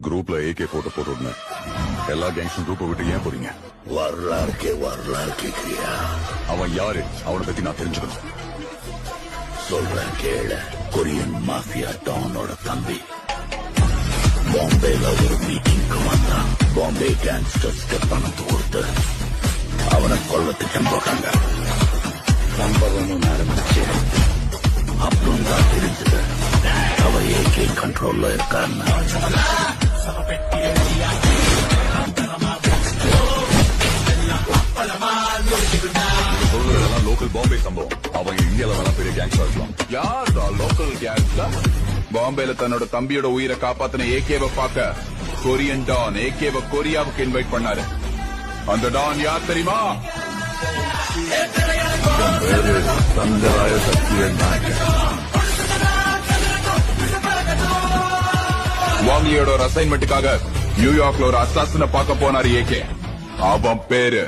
குரூப்ல AK photo போட்டு எல்லா கேங்ஸும் குரூப்பை விட்டு ஏன் போறீங்க? வரலாறு கேக்குறியா? அவன் யாரு? அவனை பத்தி நான் தெரிஞ்சுக்கணும். சொல்றேன் கேள. கொரியன் மாஃபியா டானோட தம்பி பாம்பேல ஒரு மீட்டிங்க்கு வந்தான். பாம்பே கேங்ஸ்டர்ஸ்க்கு பணத்தை கொடுத்து அவனை கொல்ல திட்டம் போட்டாங்க. சம்பவமும் ஆரம்பிச்சு அப்புறம் தான் தெரிஞ்சது அவ ஏகே கண்ட்ரோல்ல இருக்கான்னு. சொல்றதெல்லாம் லோக்கல் பாம்பே சம்பவம். அவங்க இந்தியால வேணா பெரிய கேங்ஸ்டர் இருக்கலாம். யார்டா லோக்கல் கேங்ஸ்டர்? பாம்பேல தன்னோட தம்பியோட உயிரை காப்பாத்தின ஏகேவை பார்க்க கொரியன் டான் ஏகேவை கொரியாவுக்கு இன்வைட் பண்ணாரு. அந்த டான் யார் தெரியுமா? சந்திராய சக்தியன் வாங்கியோட ஒரு அசைன்மெண்ட்டுக்காக நியூயார்க்ல ஒரு அசாசின பார்க்க போனாரு ஏகே. அவன் பேரு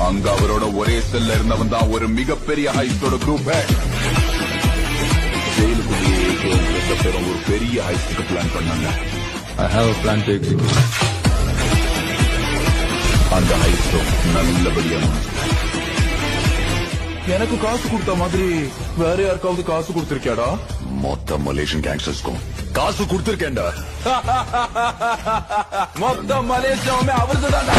அங்க அவரோட ஒரே செல்ல இருந்தவன் தான் ஒரு மிகப்பெரிய ஹைஸ்டோட குரூப் ஹெட். ஜெயிலுக்குள்ளேயே ஒரு பெரிய ஹைஸ்டுக்கு பிளான் பண்ணாங்க. I have a plan to execute. அந்த ஹைஸ்டும் நல்லபடியா எனக்கு காசு கொடுத்த மாதிரி வேற யாருக்காவது காசு கொடுத்திருக்கியாடா? மொத்த மலேசியன் கேங்ஸ்டர்ஸ்க்கும் காசு கொடுத்திருக்கேன்டா. மொத்த மலேசியாவுமே அவருக்கு தான்.